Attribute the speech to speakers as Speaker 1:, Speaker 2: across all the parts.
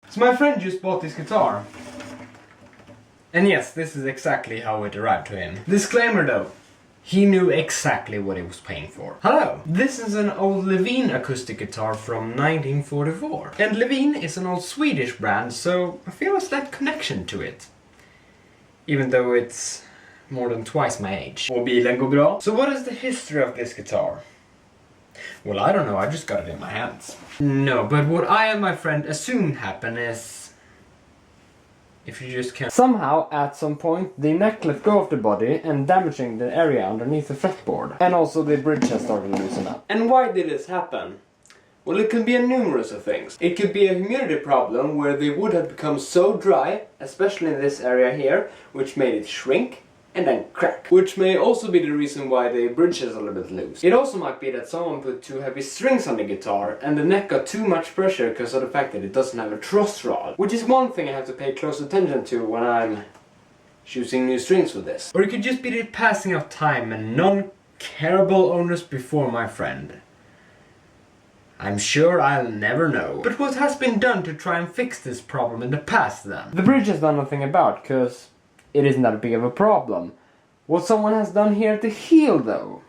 Speaker 1: So my friend just bought this guitar. And yes, this is exactly how it arrived to him. Disclaimer though, he knew exactly what he was paying for. Hello! This is an old Levin acoustic guitar from 1944. And Levin is an old Swedish brand, so I feel a slight connection to it. Even though it's more than twice my age. Och bilen går bra. So what is the history of this guitar? Well, I don't know, I just got it in my hands. No, but what I and my friend assumed happened is... if you just can... Somehow, at some point, the neck let go of the body and damaging the area underneath the fretboard. And also the bridge has started to loosen up. And why did this happen? Well, it could be a numerous of things. It could be a humidity problem where the wood had become so dry, especially in this area here, which made it shrink and then crack. Which may also be the reason why the bridge is a little bit loose. It also might be that someone put too heavy strings on the guitar and the neck got too much pressure because of the fact that it doesn't have a truss rod. Which is one thing I have to pay close attention to when I'm choosing new strings for this. Or it could just be the passing of time and non-careable owners before my friend. I'm sure I'll never know. But what has been done to try and fix this problem in the past then? The bridge has done nothing about, cause it isn't that big of a problem. What someone has done here to heal though,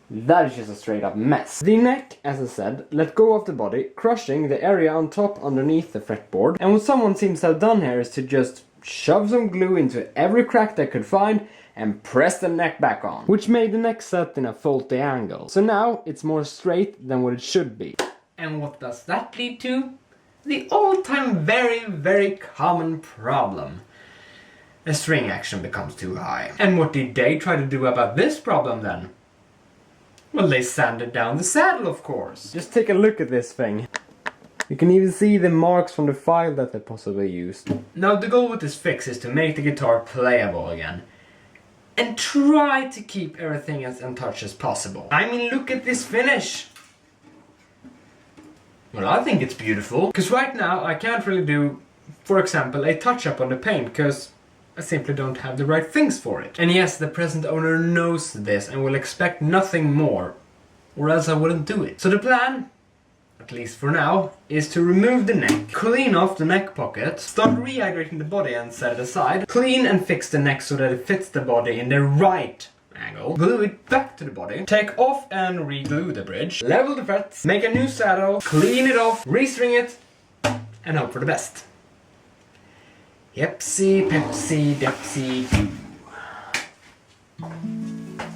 Speaker 1: that is just a straight up mess. The neck, as I said, let go of the body, crushing the area on top underneath the fretboard. And what someone seems to have done here is to just shove some glue into every crack they could find and press the neck back on, which made the neck set in a faulty angle. So now it's more straight than what it should be. And what does that lead to? The all-time very common problem. The string action becomes too high. And what did they try to do about this problem then? Well, they sanded down the saddle, of course. Just take a look at this thing. You can even see the marks from the file that they possibly used. Now the goal with this fix is to make the guitar playable again. And try to keep everything as in touch as possible. I mean, look at this finish! Well, I think it's beautiful. Because right now I can't really do, for example, a touch-up on the paint, because I simply don't have the right things for it. And yes, the present owner knows this and will expect nothing more, or else I wouldn't do it. So the plan, at least for now, is to remove the neck, clean off the neck pocket, start rehydrating the body and set it aside, clean and fix the neck so that it fits the body in the right angle, glue it back to the body, take off and re-glue the bridge, level the frets, make a new saddle, clean it off, restring it, and hope for the best. Yepsy, Pepsi, Depsy, do.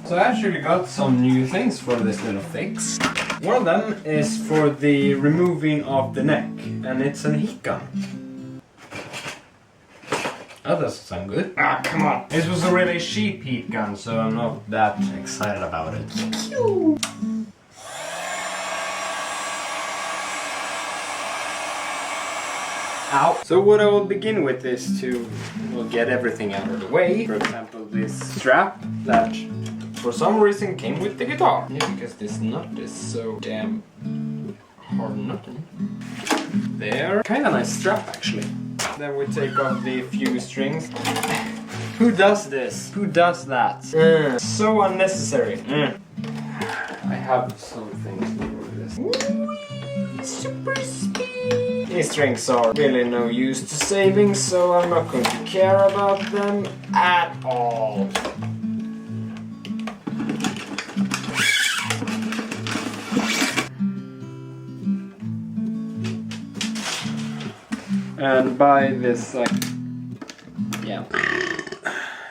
Speaker 1: So I actually got some new things for this little fix. One of them is for the removing of the neck, and it's a heat gun. Oh, that doesn't sound good. Ah, come on. This was a really cheap heat gun, so I'm not that excited about it. Pew! Ow. So what I will begin with is to get everything out of the way. For example, this strap that for some reason came with the guitar. Yeah, because this nut is so damn hard nutting. There. Kind of nice strap actually. Then we take off the few strings. Who does this? Who does that? So unnecessary. I have some things to do with this. Whee! Super speed! These strings are really no use to saving, so I'm not going to care about them at all. And by this, yeah.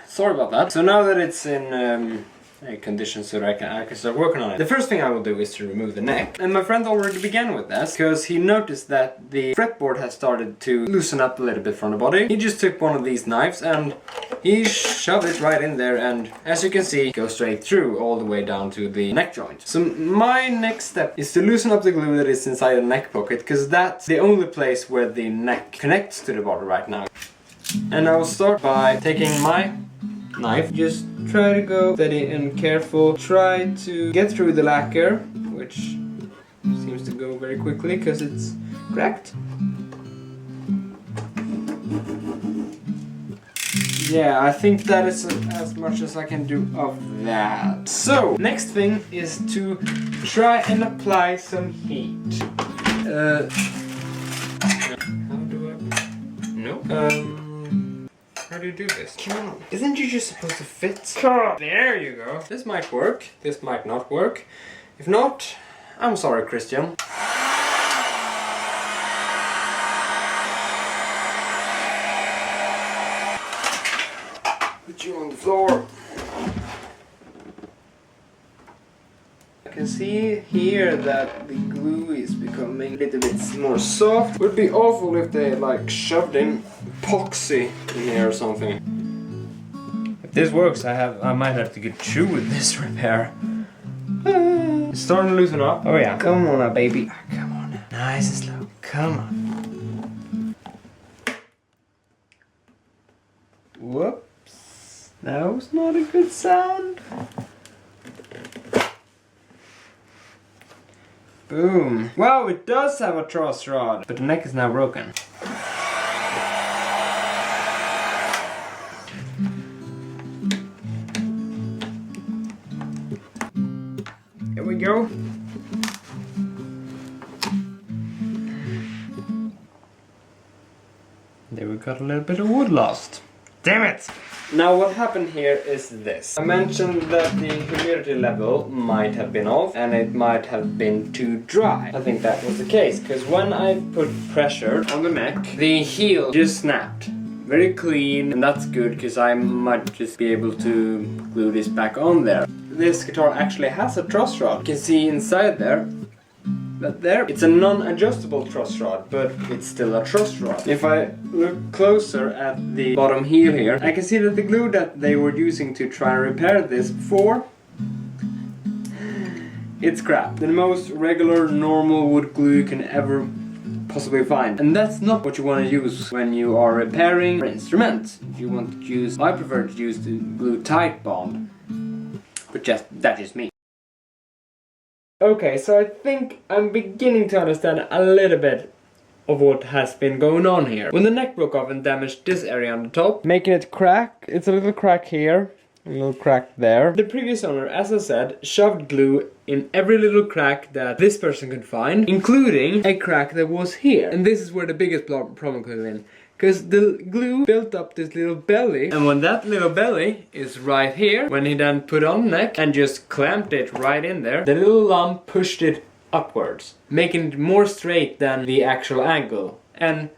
Speaker 1: Sorry about that. So now that it's in a condition so that I can start working on it. The first thing I will do is to remove the neck. And my friend already began with this, because he noticed that the fretboard has started to loosen up a little bit from the body. He just took one of these knives and he shoved it right in there, and as you can see, goes straight through all the way down to the neck joint. So my next step is to loosen up the glue that is inside the neck pocket, because that's the only place where the neck connects to the body right now. And I will start by taking my knife, just try to go steady and careful, try to get through the lacquer, which seems to go very quickly because it's cracked. Yeah, I think that is as much as I can do of that. So, next thing is to try and apply some heat. How do No. How do you do this? Come on. Isn't you just supposed to fit? There you go. This might work. This might not work. If not, I'm sorry, Christian. Put you on the floor. I can see here that the glue is becoming a little bit more soft. Would be awful if they like shoved in epoxy in here or something. If this works, I might have to get through with this repair. It's starting to loosen up. Oh yeah. Come on now, baby. Come on now. Nice and slow. Come on. Whoops. That was not a good sound. Boom. Wow, it does have a truss rod, but the neck is now broken. Here we go. There we got a little bit of wood lost. Damn it! Now what happened here is this. I mentioned that the humidity level might have been off and it might have been too dry. I think that was the case, because when I put pressure on the neck, the heel just snapped. Very clean, and that's good because I might just be able to glue this back on there. This guitar actually has a truss rod. You can see inside there. But there, it's a non-adjustable truss rod, but it's still a truss rod. If I look closer at the bottom heel here, I can see that the glue that they were using to try and repair this before, it's crap. The most regular, normal wood glue you can ever possibly find. And that's not what you want to use when you are repairing your instrument. You want to use, I prefer to use the glue tight bond. But that's just me. Okay, so I think I'm beginning to understand a little bit of what has been going on here. When the neck broke off and damaged this area on the top, making it crack, it's a little crack here, a little crack there. The previous owner, as I said, shoved glue in every little crack that this person could find, including a crack that was here. And this is where the biggest problem could have been. Because the glue built up this little belly, and when that little belly is right here, when he then put on the neck and just clamped it right in there, the little lump pushed it upwards, making it more straight than the actual angle, and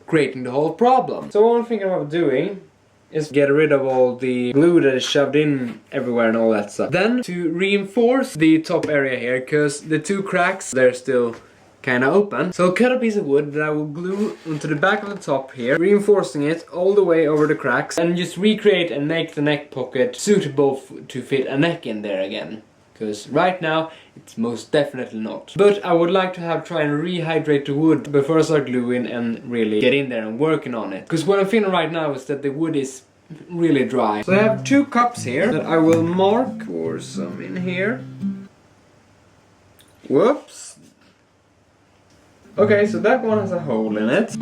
Speaker 1: creating the whole problem. So what I'm thinking about doing is get rid of all the glue that is shoved in everywhere and all that stuff. Then to reinforce the top area here, because the two cracks, they're still kind of open. So I'll cut a piece of wood that I will glue onto the back of the top here, reinforcing it all the way over the cracks, and just recreate and make the neck pocket suitable to fit a neck in there again. Because right now, it's most definitely not. But I would like to try and rehydrate the wood before I start gluing and really get in there and working on it. Because what I'm feeling right now is that the wood is really dry. So I have 2 cups here that I will mark, pour some in here. Whoops. Okay, so that one has a hole in it.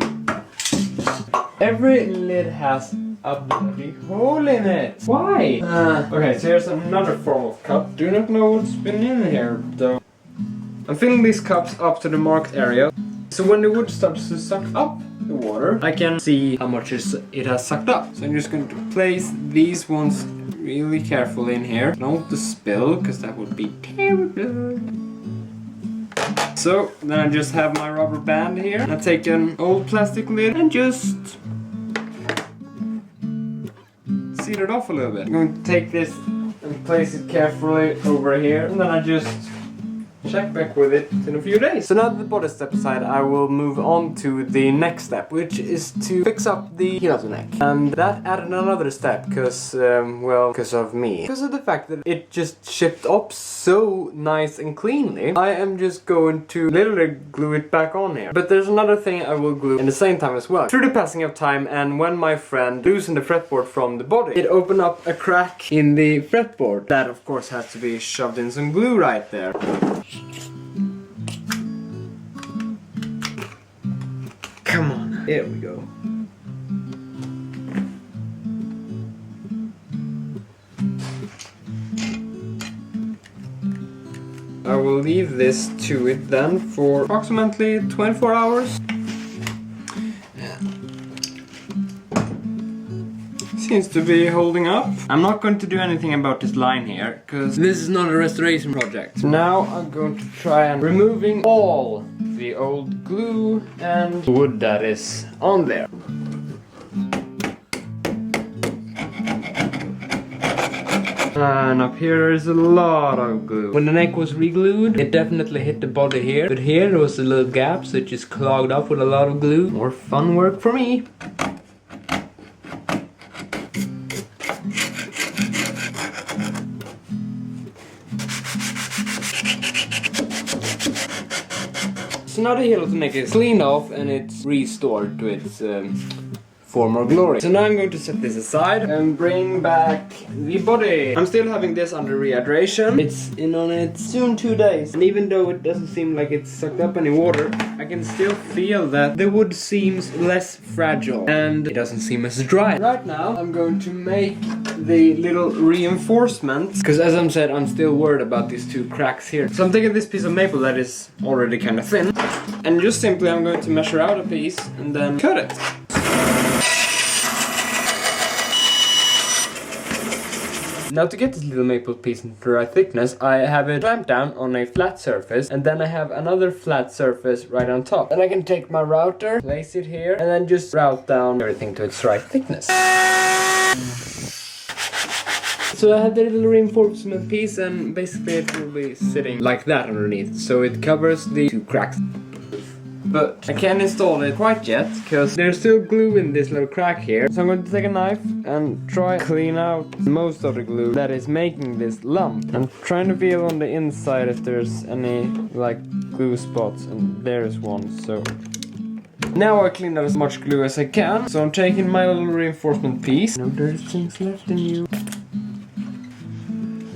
Speaker 1: Every lid has a bloody hole in it. Why? Okay, so here's another form of cup. Do not know what's been in here though. I'm filling these cups up to the marked area. So when the wood starts to suck up the water, I can see how much it has sucked up. So I'm just going to place these ones really carefully in here. I don't want to spill, because that would be terrible. So then I just have my rubber band here, and I take an old plastic lid and just seal it off a little bit. I'm going to take this and place it carefully over here, and then I just check back with it in a few days. So now that the body step aside, I will move on to the next step, which is to fix up the heel of the neck. And that added another step, because, well, because of me. Because of the fact that it just shipped up so nice and cleanly, I am just going to literally glue it back on here. But there's another thing I will glue in the same time as well. Through the passing of time, and when my friend loosened the fretboard from the body, it opened up a crack in the fretboard. That, of course, has to be shoved in some glue right there. Come on, here we go. I will leave this to it then for approximately 24 hours. seems to be holding up. I'm not going to do anything about this line here, because this is not a restoration project. So now I'm going to try and removing all the old glue and wood that is on there. And up here is a lot of glue. When the neck was re-glued, it definitely hit the body here. But here there was a little gap, so it just clogged up with a lot of glue. More fun work for me. So now the heel of the neck is cleaned off and it's restored to its former glory. So now I'm going to set this aside and bring back the body. I'm still having this under rehydration. It's in on it soon 2 days. And even though it doesn't seem like it's sucked up any water, I can still feel that the wood seems less fragile and it doesn't seem as dry. Right now I'm going to make the little reinforcements, because as I said, I'm still worried about these 2 cracks here. So I'm taking this piece of maple that is already kind of thin, and just simply I'm going to measure out a piece and then cut it. Now to get this little maple piece into the right thickness, I have it clamped down on a flat surface, and then I have another flat surface right on top. Then I can take my router, place it here, and then just route down everything to its right thickness. So I have the little reinforcement piece, and basically it will be sitting like that underneath, so it covers the 2 cracks. But I can't install it quite yet, because there's still glue in this little crack here. So I'm going to take a knife and try to clean out most of the glue that is making this lump. I'm trying to feel on the inside if there's any like glue spots, and there's one, so... Now I cleaned out as much glue as I can, so I'm taking my little reinforcement piece. No dirty things left in you.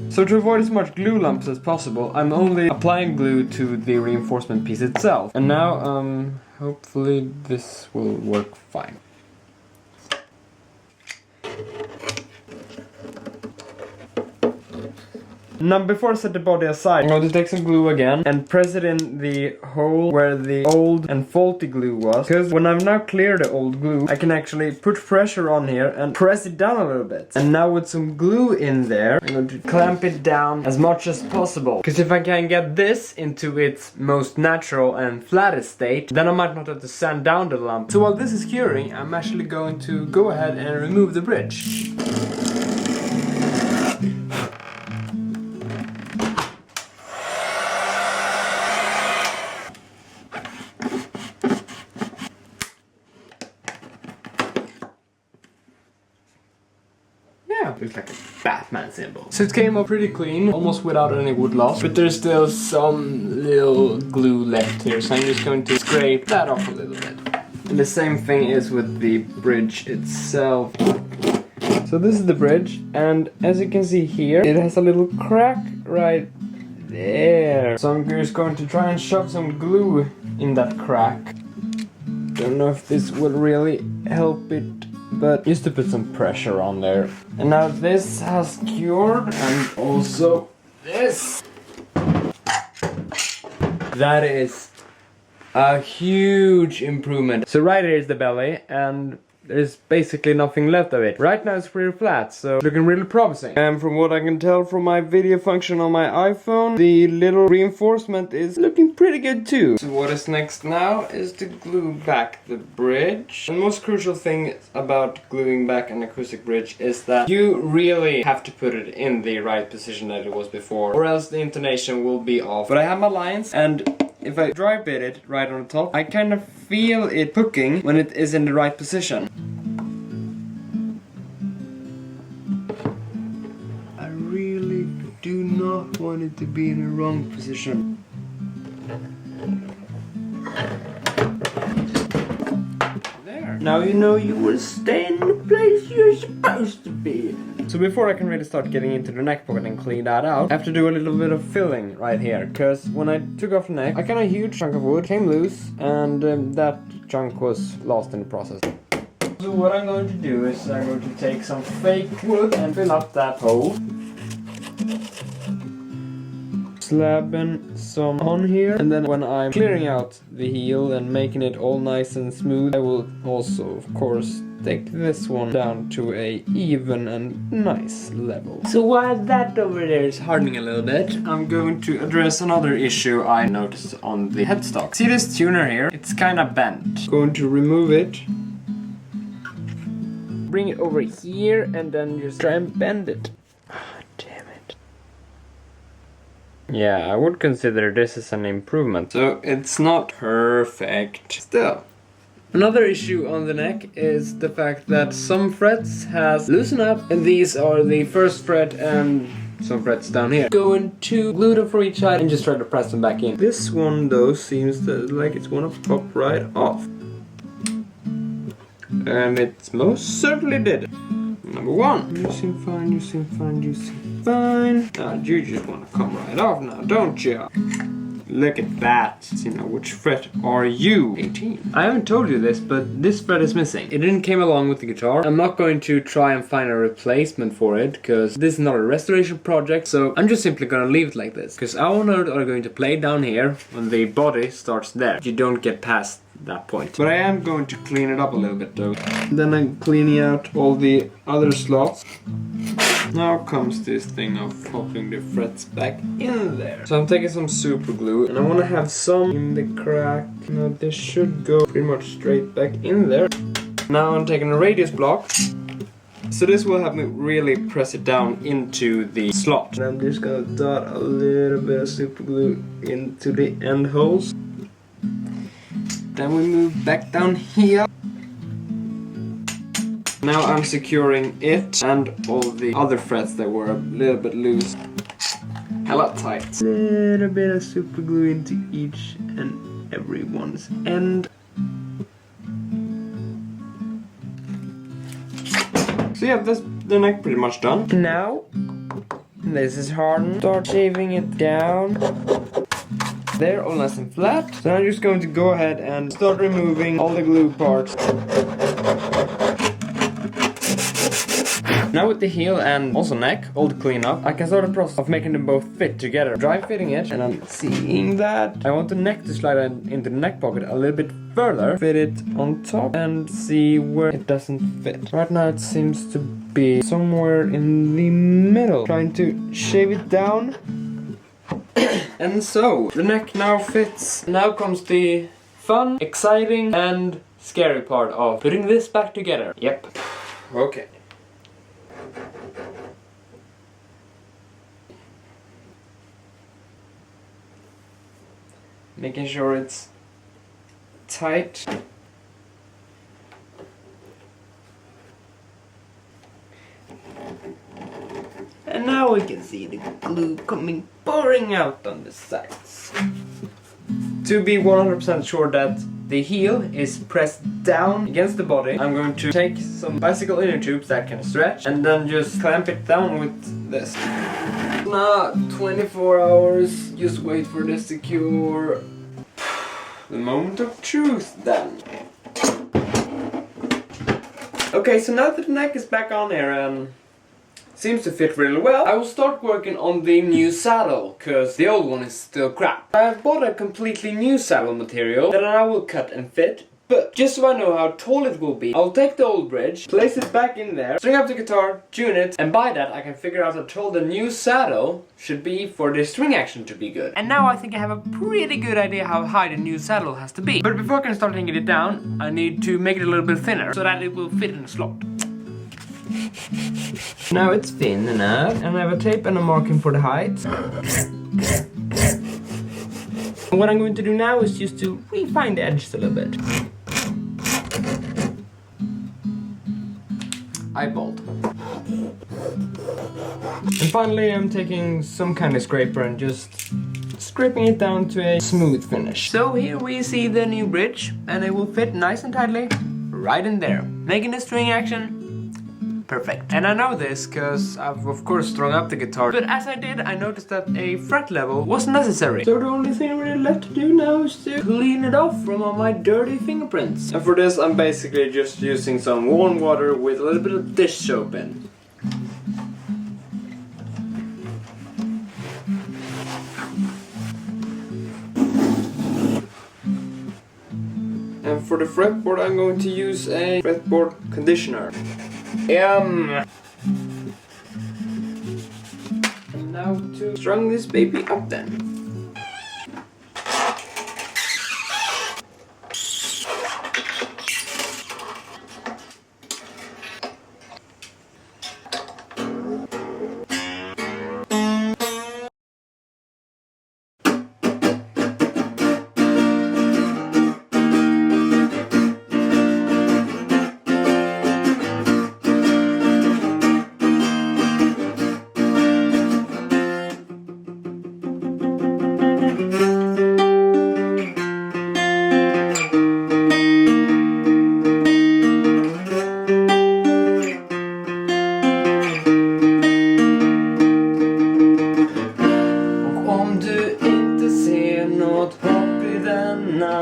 Speaker 1: So to avoid as much glue lumps as possible, I'm only applying glue to the reinforcement piece itself. And now, hopefully this will work fine. Now before I set the body aside, I'm going to take some glue again and press it in the hole where the old and faulty glue was. Because when I've now cleared the old glue, I can actually put pressure on here and press it down a little bit. And now with some glue in there, I'm going to clamp it down as much as possible. Because if I can get this into its most natural and flattest state, then I might not have to sand down the lump. So while this is curing, I'm actually going to go ahead and remove the bridge. Looks like a Batman symbol. So it came out pretty clean, almost without any wood loss, but there's still some little glue left here, so I'm just going to scrape that off a little bit. And the same thing is with the bridge itself. So this is the bridge, and as you can see here, it has a little crack right there. So I'm just going to try and shove some glue in that crack. Don't know if this will really help it, but just to put some pressure on there. And now this has cured, and also this. That is a huge improvement. So right here is the belly, and there's basically nothing left of it. Right now it's pretty flat, so looking really promising. And from what I can tell from my video function on my iPhone, the little reinforcement is looking pretty good too. So what is next now is to glue back the bridge. The most crucial thing about gluing back an acoustic bridge is that you really have to put it in the right position that it was before, or else the intonation will be off. But I have my lines, and if I dry bit it right on the top, I kind of feel it hooking when it is in the right position. I really do not want it to be in the wrong position. There. Now you know you will stay in the place you're supposed to be. So before I can really start getting into the neck pocket and clean that out, I have to do a little bit of filling right here. Because when I took off the neck, I got a huge chunk of wood came loose, and that chunk was lost in the process. So what I'm going to do is I'm going to take some fake wood and fill up that hole. slapping some on here, and then when I'm clearing out the heel and making it all nice and smooth, I will also of course take this one down to a even and nice level. So while that over there is hardening a little bit, I'm going to address another issue I noticed on the headstock. See this tuner here? It's kind of bent. Going to remove it, bring it over here, and then just try and bend it. Damn it. Yeah, I would consider this as an improvement. So it's not perfect. Still. Another issue on the neck is the fact that some frets has loosened up, and these are the first fret and some frets down here. Going to glue them for each side and just try to press them back in. This one though seems like it's gonna pop right off. And it most certainly did. Number one. You seem fine, you seem fine, you seem fine. You just wanna come right off now, don't you? Look at that. See now, which fret are you? 18. I haven't told you this, but this fret is missing. It didn't came along with the guitar. I'm not going to try and find a replacement for it, because this is not a restoration project, so I'm just simply gonna leave it like this. Because our notes are going to play down here when the body starts there. You don't get past that point. But I am going to clean it up a little bit though. Then I'm cleaning out all the other slots. Now comes this thing of popping the frets back in there. So I'm taking some super glue and I want to have some in the crack. Now this should go pretty much straight back in there. Now I'm taking a radius block. So this will help me really press it down into the slot. And I'm just gonna dot a little bit of super glue into the end holes. Then we move back down here. Now I'm securing it and all the other frets that were a little bit loose. Hella tight. Little bit of super glue into each and every one's end. So yeah, that's the neck pretty much done. Now, this is hardened. Start shaving it down. They're all nice and flat. So I'm just going to go ahead and start removing all the glue parts. Now with the heel and also neck all clean up, I can start the process of making them both fit together. Dry fitting it, and I'm seeing that I want the neck to slide into the neck pocket a little bit further. Fit it on top and see where it doesn't fit. Right now it seems to be somewhere in the middle. Trying to shave it down. And so, the neck now fits. Now comes the fun, exciting, and scary part of putting this back together. Yep. Okay. Making sure it's tight. And now we can see the glue coming pouring out on the sides. To be 100% sure that the heel is pressed down against the body, I'm going to take some bicycle inner tubes that can stretch and then just clamp it down with this. Now 24 hours, just wait for this to cure. The moment of truth then. Okay, so now that the neck is back on here and seems to fit really well, I will start working on the new saddle, cause the old one is still crap. I have bought a completely new saddle material that I will cut and fit, but just so I know how tall it will be, I'll take the old bridge, place it back in there, string up the guitar, tune it, and by that I can figure out how tall the new saddle should be for the string action to be good. And now I think I have a pretty good idea how high the new saddle has to be. But before I can start taking it down, I need to make it a little bit thinner so that it will fit in the slot. Now it's thin enough, and I have a tape and a marking for the height. What I'm going to do now is just to refine the edges a little bit. Eyeballed. And finally I'm taking some kind of scraper and just scraping it down to a smooth finish. So here we see the new bridge, and it will fit nice and tightly right in there, making the string action perfect. And I know this because I've of course strung up the guitar, but as I did I noticed that a fret level was necessary. So the only thing really left to do now is to clean it off from all my dirty fingerprints. And for this I'm basically just using some warm water with a little bit of dish soap in. for the fretboard I'm going to use a fretboard conditioner. And now to strung this baby up then.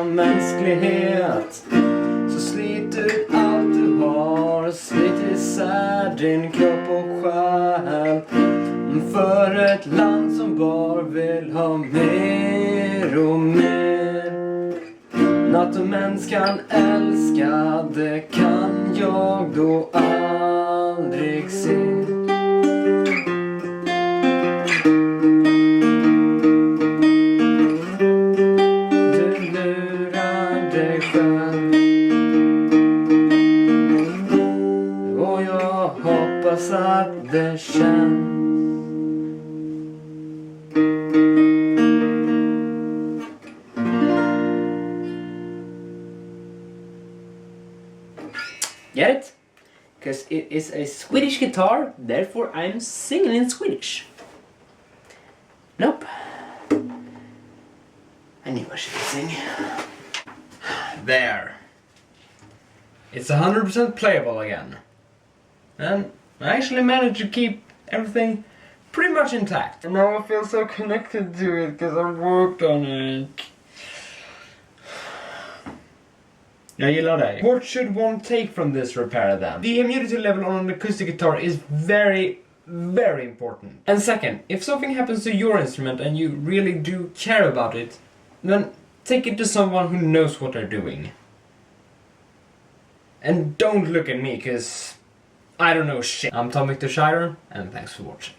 Speaker 1: Mänsklighet, så slit ut allt du har, slit isär din kropp och själ för ett land som bara vill ha mer och mer. Något en mänsk kan älska, det kan jag då aldrig se. Och jag hoppas att det känns. Get it? Because it is a Swedish guitar, therefore I'm singing in Swedish. Nope. I knew I should sing. There. It's 100% playable again. And I actually managed to keep everything pretty much intact. And now I feel so connected to it because I worked on it. Jag gillar det. What should one take from this repair then? The humidity level on an acoustic guitar is very, very important. And second, if something happens to your instrument and you really do care about it, then take it to someone who knows what they're doing. And don't look at me, cause I don't know shit. I'm Tom Victor Scheider, and thanks for watching.